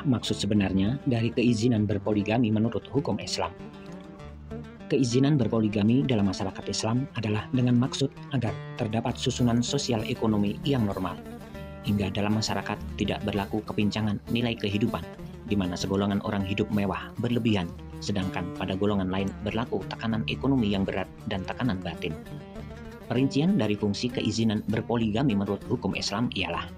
Apakah maksud sebenarnya dari keizinan berpoligami menurut hukum Islam? Keizinan berpoligami dalam masyarakat Islam adalah dengan maksud agar terdapat susunan sosial ekonomi yang normal, hingga dalam masyarakat tidak berlaku kepincangan nilai kehidupan, di mana segolongan orang hidup mewah berlebihan, sedangkan pada golongan lain berlaku tekanan ekonomi yang berat dan tekanan batin. Perincian dari fungsi keizinan berpoligami menurut hukum Islam ialah: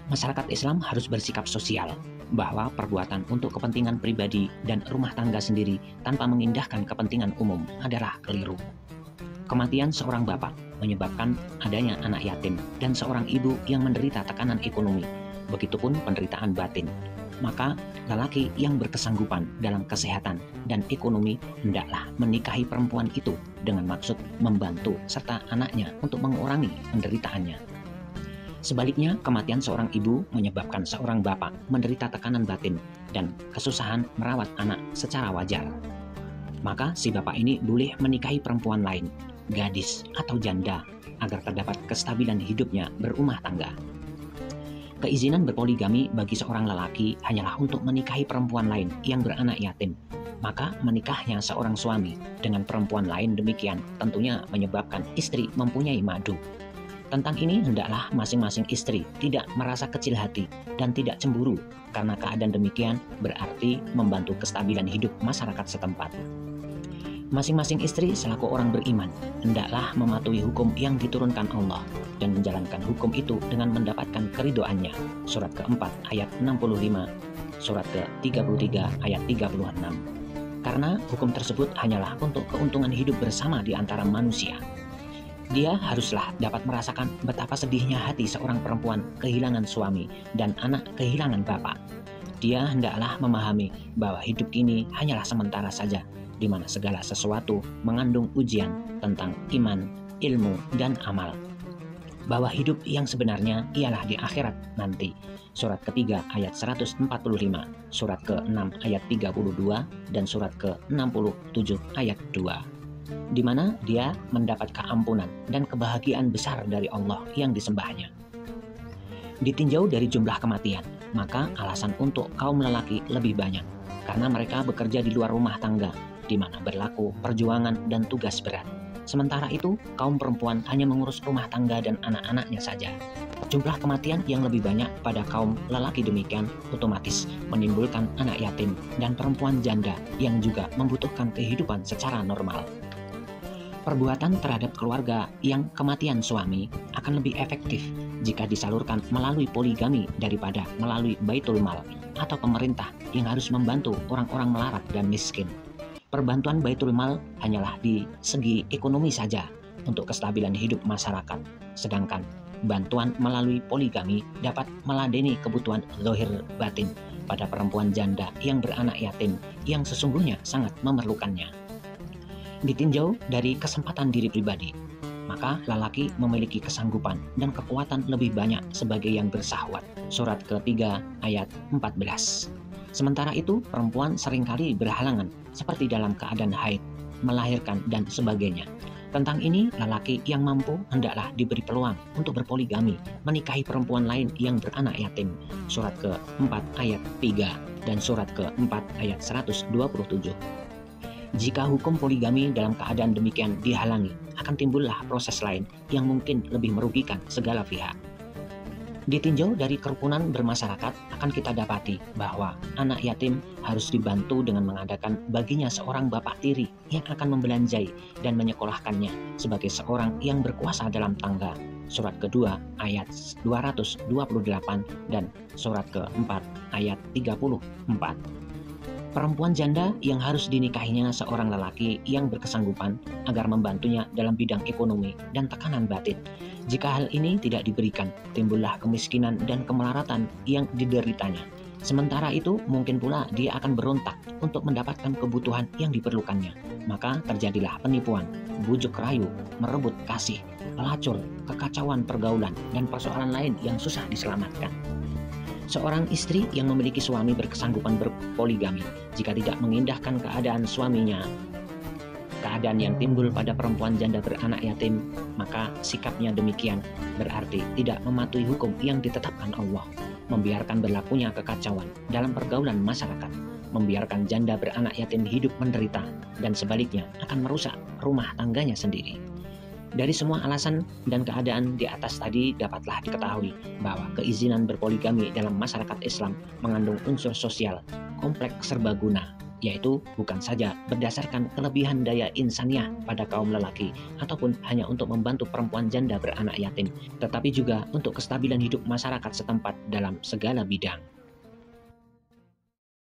masyarakat Islam harus bersikap sosial, bahwa perbuatan untuk kepentingan pribadi dan rumah tangga sendiri tanpa mengindahkan kepentingan umum adalah keliru. Kematian seorang bapak menyebabkan adanya anak yatim dan seorang ibu yang menderita tekanan ekonomi, begitupun penderitaan batin. Maka lelaki yang berkesanggupan dalam kesehatan dan ekonomi hendaklah menikahi perempuan itu dengan maksud membantu serta anaknya untuk mengurangi penderitaannya. Sebaliknya, kematian seorang ibu menyebabkan seorang bapak menderita tekanan batin dan kesusahan merawat anak secara wajar. Maka si bapak ini boleh menikahi perempuan lain, gadis atau janda, agar terdapat kestabilan hidupnya berumah tangga. Keizinan berpoligami bagi seorang lelaki hanyalah untuk menikahi perempuan lain yang beranak yatim. Maka menikahnya seorang suami dengan perempuan lain demikian tentunya menyebabkan istri mempunyai madu. Tentang ini hendaklah masing-masing istri tidak merasa kecil hati dan tidak cemburu, karena keadaan demikian berarti membantu kestabilan hidup masyarakat setempat. Masing-masing istri selaku orang beriman hendaklah mematuhi hukum yang diturunkan Allah dan menjalankan hukum itu dengan mendapatkan keridhoannya. Surat keempat ayat 65, surat ke-33 ayat 36. Karena hukum tersebut hanyalah untuk keuntungan hidup bersama di antara manusia. Dia haruslah dapat merasakan betapa sedihnya hati seorang perempuan kehilangan suami dan anak kehilangan bapak. Dia hendaklah memahami bahwa hidup ini hanyalah sementara saja, di mana segala sesuatu mengandung ujian tentang iman, ilmu, dan amal. Bahwa hidup yang sebenarnya ialah di akhirat nanti. Surat ketiga ayat 145, surat ke-6 ayat 32, dan surat ke-67 ayat 2. Di mana dia mendapat keampunan dan kebahagiaan besar dari Allah yang disembahnya. Ditinjau dari jumlah kematian, maka alasan untuk kaum lelaki lebih banyak, karena mereka bekerja di luar rumah tangga, di mana berlaku perjuangan dan tugas berat. Sementara itu, kaum perempuan hanya mengurus rumah tangga dan anak-anaknya saja. Jumlah kematian yang lebih banyak pada kaum lelaki demikian otomatis menimbulkan anak yatim dan perempuan janda yang juga membutuhkan kehidupan secara normal. Perbuatan terhadap keluarga yang kematian suami akan lebih efektif jika disalurkan melalui poligami daripada melalui baitul mal atau pemerintah yang harus membantu orang-orang melarat dan miskin. Perbantuan baitul mal hanyalah di segi ekonomi saja untuk kestabilan hidup masyarakat, sedangkan bantuan melalui poligami dapat meladeni kebutuhan zahir batin pada perempuan janda yang beranak yatim yang sesungguhnya sangat memerlukannya. Ditinjau dari kesempatan diri pribadi, maka lelaki memiliki kesanggupan dan kekuatan lebih banyak sebagai yang bersahwat. Surat ketiga ayat 14. Sementara itu, perempuan seringkali berhalangan seperti dalam keadaan haid, melahirkan, dan sebagainya. Tentang ini, lelaki yang mampu hendaklah diberi peluang untuk berpoligami, menikahi perempuan lain yang beranak yatim. Surat ke-4 ayat 3 dan surat ke-4 ayat 127. Jika hukum poligami dalam keadaan demikian dihalangi, akan timbullah proses lain yang mungkin lebih merugikan segala pihak. Ditinjau dari kerukunan bermasyarakat, akan kita dapati bahwa anak yatim harus dibantu dengan mengadakan baginya seorang bapak tiri yang akan membelanjai dan menyekolahkannya sebagai seorang yang berkuasa dalam tangga. Surat kedua ayat 228 dan surat keempat ayat 34. Perempuan janda yang harus dinikahinya seorang lelaki yang berkesanggupan agar membantunya dalam bidang ekonomi dan tekanan batin. Jika hal ini tidak diberikan, timbullah kemiskinan dan kemelaratan yang dideritanya. Sementara itu, mungkin pula dia akan berontak untuk mendapatkan kebutuhan yang diperlukannya. Maka terjadilah penipuan, bujuk rayu, merebut kasih, pelacur, kekacauan pergaulan, dan persoalan lain yang susah diselamatkan. Seorang istri yang memiliki suami berkesanggupan berpoligami, jika tidak mengindahkan keadaan suaminya, keadaan yang timbul pada perempuan janda beranak yatim, maka sikapnya demikian berarti tidak mematuhi hukum yang ditetapkan Allah. membiarkan berlakunya kekacauan dalam pergaulan masyarakat, membiarkan janda beranak yatim hidup menderita, dan sebaliknya akan merusak rumah tangganya sendiri. Dari semua alasan dan keadaan di atas tadi dapatlah diketahui bahwa keizinan berpoligami dalam masyarakat Islam mengandung unsur sosial, kompleks serbaguna, yaitu bukan saja berdasarkan kelebihan daya insaniah pada kaum lelaki ataupun hanya untuk membantu perempuan janda beranak yatim, tetapi juga untuk kestabilan hidup masyarakat setempat dalam segala bidang.